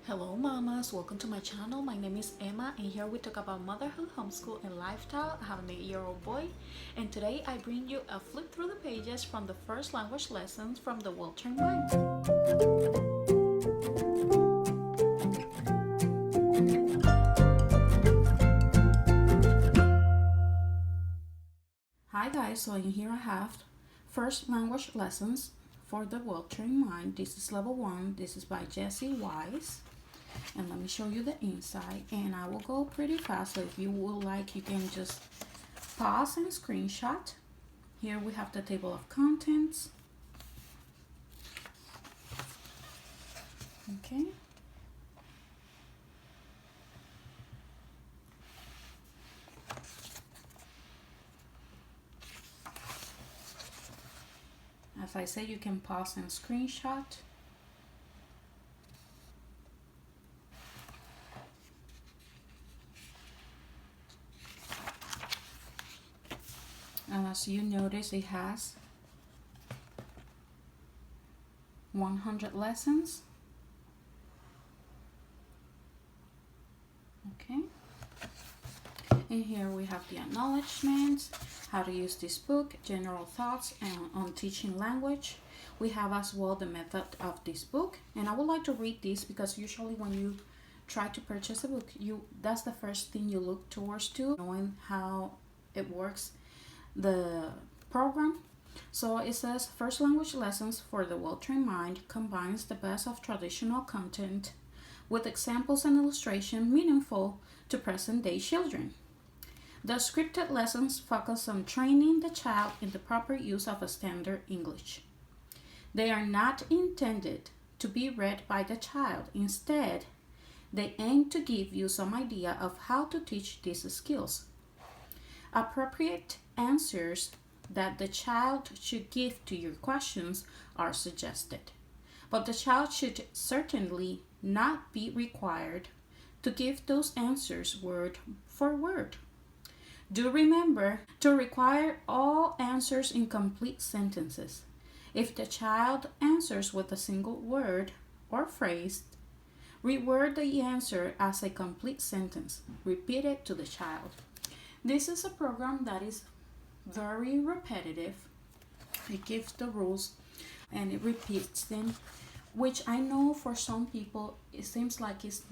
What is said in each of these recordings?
Hello mamas, welcome to my channel. My name is Emma and here we talk about motherhood, homeschool, and lifestyle. I have an 8-year-old boy and today I bring you a flip through the pages from the first language lessons from the Well-Trained Mind. Hi guys, so in here I have first language lessons for the Well-Trained Mind. This is level 1. This is by Jessie Wise. And let me show you the inside, and I will go pretty fast, so if you would like you can just pause and screenshot. Here we have the table of contents. Okay, as I said, you can pause and screenshot. And as you notice, it has 100 lessons. Okay. And here we have the acknowledgements, how to use this book, general thoughts and on teaching language. We have as well the method of this book. And I would like to read this because usually when you try to purchase a book, that's the first thing you look towards to, knowing how it works, the program. So it says first language lessons for the Well-Trained Mind combines the best of traditional content with examples and illustration meaningful to present day children. The scripted lessons focus on training the child in the proper use of a standard English. They are not intended to be read by the child. Instead, they aim to give you some idea of how to teach these skills. Appropriate answers that the child should give to your questions are suggested, but the child should certainly not be required to give those answers word for word. Do remember to require all answers in complete sentences. If the child answers with a single word or phrase, reword the answer as a complete sentence. Repeat it to the child. This is a program that is very repetitive. It gives the rules and it repeats them, which I know for some people it seems like it's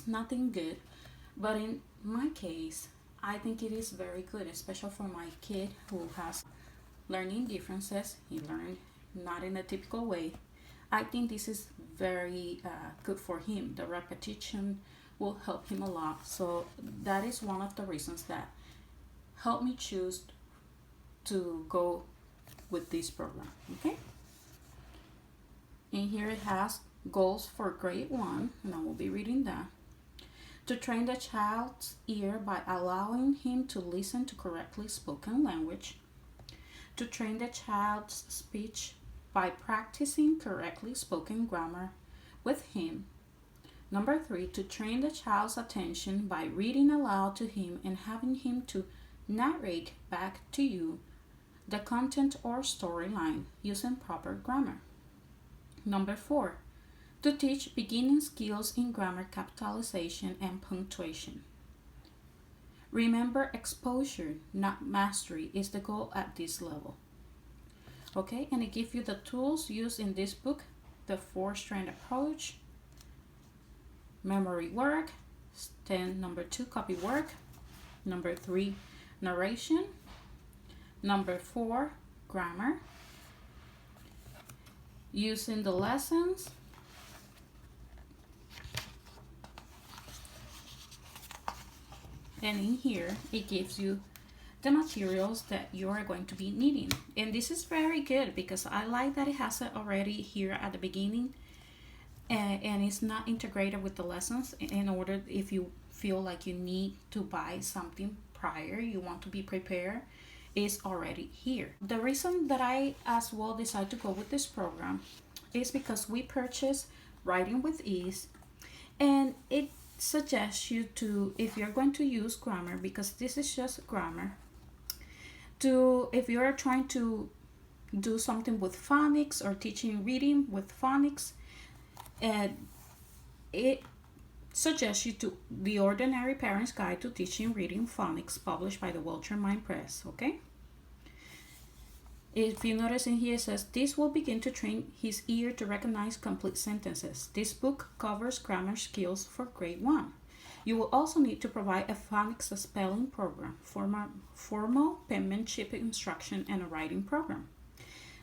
nothing good, but in my case I think it is very good, especially for my kid who has learning differences. He learned not in a typical way. I think this is very good for him. The repetition will help him a lot. So that is one of the reasons that helped me choose to go with this program. Okay, and here it has goals for grade 1, and I will be reading that. To train the child's ear by allowing him to listen to correctly spoken language. To train the child's speech by practicing correctly spoken grammar with him. Number 3, to train the child's attention by reading aloud to him and having him to narrate back to you the content or storyline using proper grammar. Number 4, to teach beginning skills in grammar capitalization and punctuation. Remember, exposure, not mastery, is the goal at this level. Okay, and it gives you the tools used in this book: the 4-strand approach, memory work, number 2, copy work, number 3, narration, number 4, grammar, using the lessons, and in here it gives you the materials that you are going to be needing. And this is very good because I like that it has it already here at the beginning, and it's not integrated with the lessons. In order, if you feel like you need to buy something prior, you want to be prepared, is already here. The reason that I as well decided to go with this program is because we purchased Writing with Ease, and it suggests you to, if you're going to use grammar, because this is just grammar, to, if you're trying to do something with phonics or teaching reading with phonics, it suggests you to The Ordinary Parent's Guide to Teaching Reading Phonics, published by the Wilcher Mind Press, okay? If you notice in here, it says, this will begin to train his ear to recognize complete sentences. This book covers grammar skills for grade 1. You will also need to provide a phonics spelling program, formal penmanship instruction, and a writing program.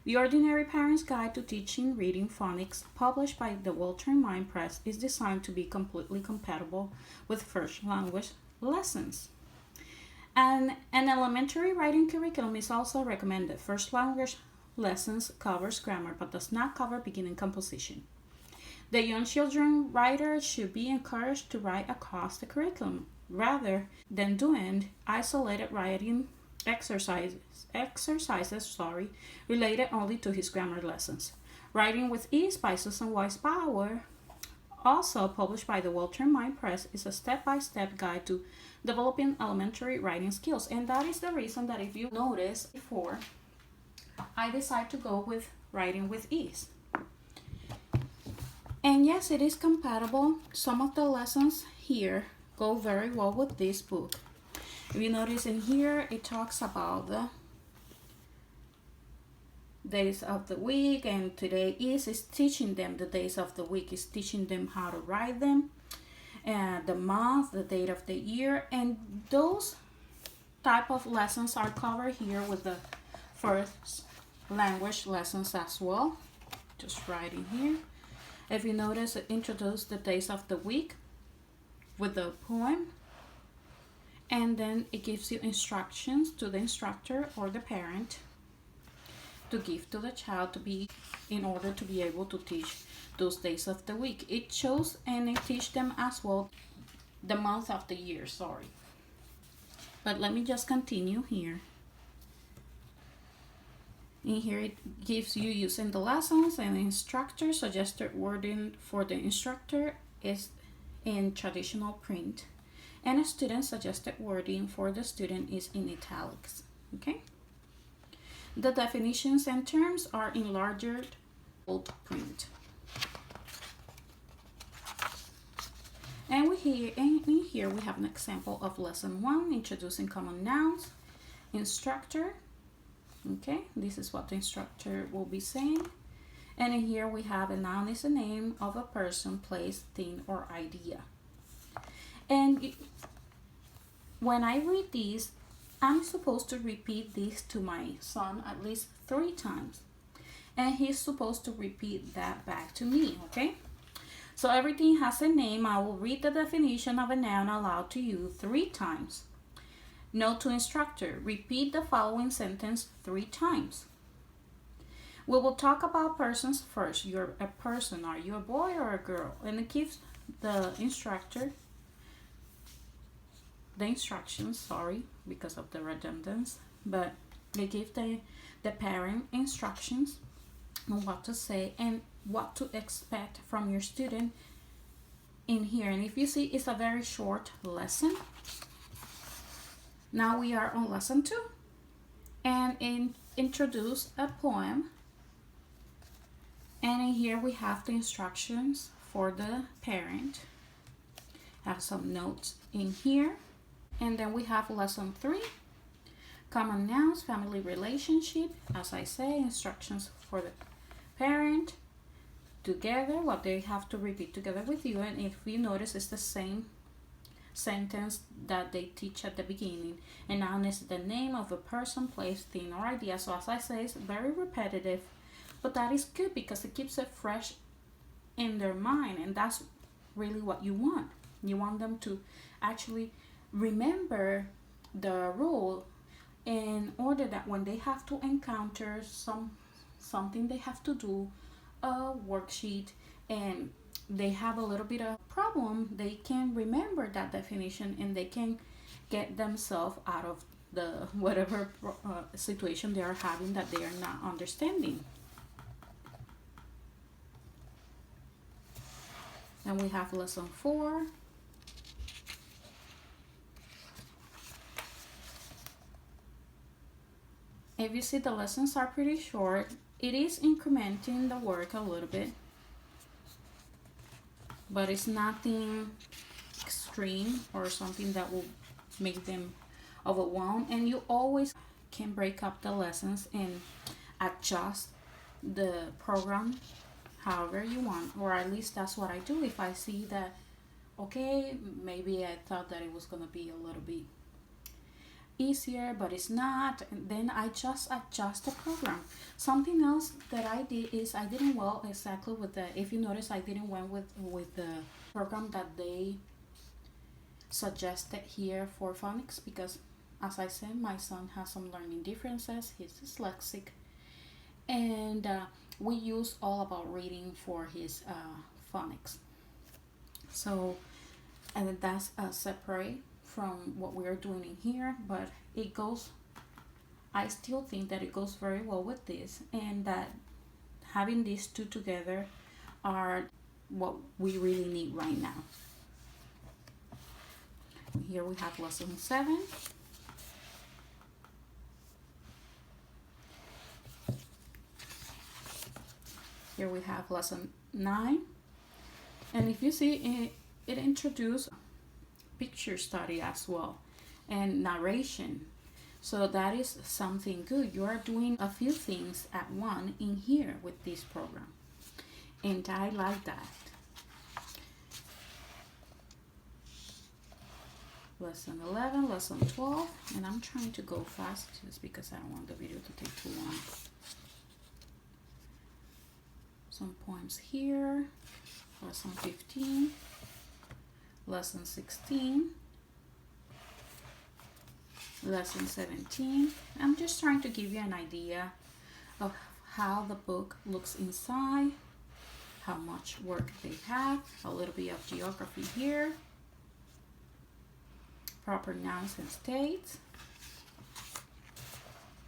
The Ordinary Parent's Guide to Teaching Reading Phonics, published by the Wilcher Mind Press, is designed to be completely compatible with first language lessons. And an elementary writing curriculum is also recommended. First language lessons covers grammar but does not cover beginning composition. The young children writer should be encouraged to write across the curriculum rather than doing isolated writing exercises related only to his grammar lessons. Writing with Ease by Susan Weiss Bauer, also published by the Wilcher Mind Press, is a step-by-step guide to developing elementary writing skills. And that is the reason that, if you notice before, I decided to go with Writing with Ease. And yes, it is compatible. Some of the lessons here go very well with this book. If you notice in here, it talks about the days of the week, and today is teaching them the days of the week, is teaching them how to write them, and the month, the date of the year, and those type of lessons are covered here with the first language lessons as well. Just right in here. If you notice, it introduces the days of the week with the poem, and then it gives you instructions to the instructor or the parent to give to the child to be in order to be able to teach those days of the week. It shows and it teaches them as well the month of the year, sorry. But let me just continue here. In here it gives you using the lessons, and the instructor suggested wording for the instructor is in traditional print, and a student suggested wording for the student is in italics, okay? The definitions and terms are in larger bold print. And in here we have an example of lesson 1, introducing common nouns, instructor. Okay, this is what the instructor will be saying. And in here we have a noun is the name of a person, place, thing, or idea. And when I read these, I'm supposed to repeat this to my son at least 3 times. And he's supposed to repeat that back to me, okay? So everything has a name. I will read the definition of a noun aloud to you 3 times. Note to instructor, repeat the following sentence 3 times. We will talk about persons first. You're a person. Are you a boy or a girl? And it gives the instructor the instructions, sorry, because of the redundance, but they give the parent instructions on what to say and what to expect from your student in here. And if you see, it's a very short lesson. Now we are on lesson 2, and introduce a poem. And in here we have the instructions for the parent. Have some notes in here. And then we have lesson 3, common nouns, family relationship. As I say, instructions for the parent together, what they have to repeat together with you. And if you notice, it's the same sentence that they teach at the beginning. A noun is the name of a person, place, thing, or idea. So as I say, it's very repetitive, but that is good because it keeps it fresh in their mind, and that's really what you want. You want them to actually remember the rule in order that when they have to encounter something they have to do, a worksheet, and they have a little bit of problem, they can remember that definition and they can get themselves out of the whatever situation they are having that they are not understanding. And we have lesson 4. If you see, the lessons are pretty short. It is incrementing the work a little bit. but it's nothing extreme or something that will make them overwhelmed. And you always can break up the lessons and adjust the program however you want, or at least that's what I do. If I see that, okay, maybe I thought that it was gonna be a little bit easier, but it's not, and then I just adjust the program. Something else that I did is I didn't well exactly with the, if you notice, I didn't went with the program that they suggested here for phonics, because as I said, my son has some learning differences. He's dyslexic, and we use all about reading for his phonics. So, and that's separate from what we are doing in here, but it goes, I still think that it goes very well with this, and that having these two together are what we really need right now. Here we have lesson 7. Here we have lesson 9, and if you see, it introduced picture study as well and narration, so that is something good. You are doing a few things at once in here with this program, and I like that. Lesson 11, lesson 12, and I'm trying to go fast just because I don't want the video to take too long. Some poems here. Lesson 15, lesson 16, lesson 17. I'm just trying to give you an idea of how the book looks inside, how much work they have, a little bit of geography here, proper nouns and states.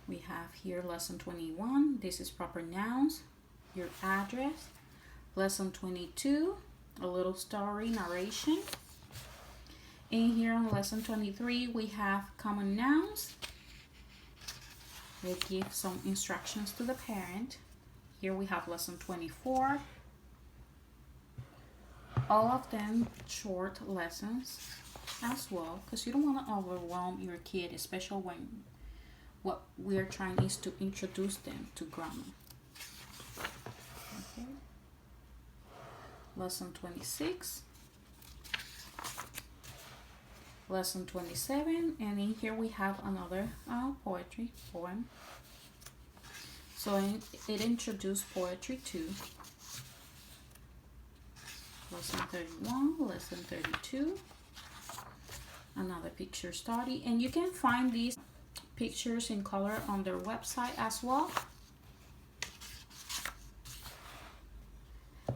We have here lesson 21. This is proper nouns, your address. Lesson 22, a little story narration. In here on lesson 23, we have common nouns. They give some instructions to the parent. Here we have lesson 24. All of them short lessons as well, because you don't want to overwhelm your kid, especially when what we're trying is to introduce them to grammar. Okay. Lesson 26, lesson 27, and in here we have another poem. So it introduced poetry too. Lesson 31, lesson 32, another picture study, and you can find these pictures in color on their website as well.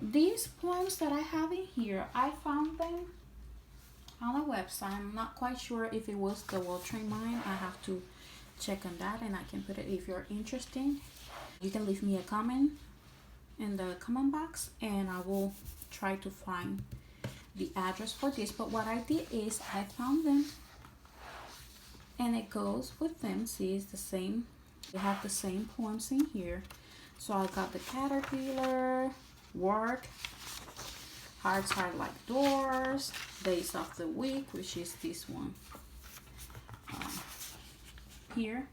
These poems that I have in here, I found them on a website. I'm not quite sure if it was the Well-Trained Mind. I have to check on that, and I can put it if you're interested. You can leave me a comment in the comment box, and I will try to find the address for this. But what I did is I found them, and it goes with them. See, it's the same. They have the same poems in here. So I got the caterpillar, work, hearts are like doors, days of the week, which is this one here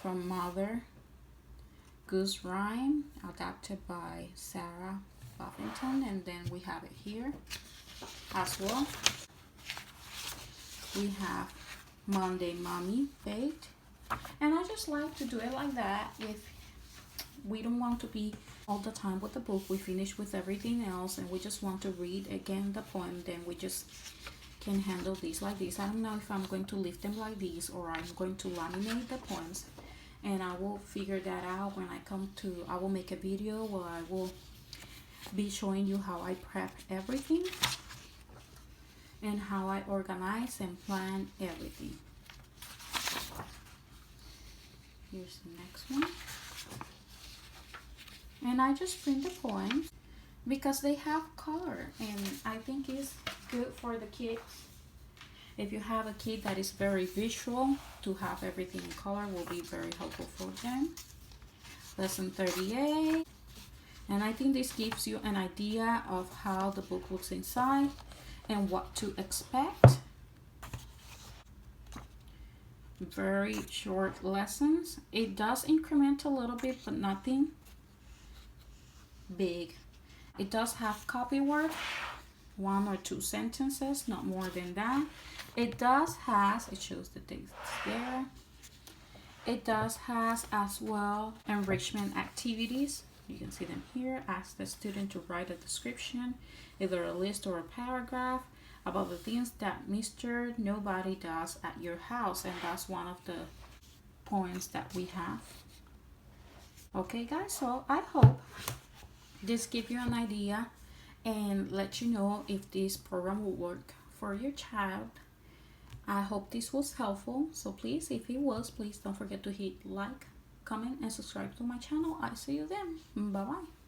from Mother, Goose Rhyme, adapted by Sarah Buffington, and then we have it here as well. We have Monday Mommy Baked, and I just like to do it like that. If we don't want to be all the time with the book, we finish with everything else, and we just want to read again the poem, then we just can handle these like this. I don't know if I'm going to leave them like these or I'm going to laminate the poems, and I will figure that out when I come to, I will make a video where I will be showing you how I prep everything and how I organize and plan everything. Here's the next one. And I just print the poems because they have color, and I think it's good for the kids. If you have a kid that is very visual, to have everything in color will be very helpful for them. Lesson 38, And I think this gives you an idea of how the book looks inside and what to expect. Very short lessons. It does increment a little bit, but nothing big. It does have copy work, 1 or 2 sentences, not more than that. It shows the dates there. It does has as well enrichment activities. You can see them here. Ask the student to write a description, either a list or a paragraph, about the things that Mr. Nobody does at your house. And that's one of the points that we have. Okay guys, so I hope this gives you an idea and let you know if this program will work for your child. I hope this was helpful. So please, if it was, please don't forget to hit like, comment, and subscribe to my channel. I see you then. Bye bye.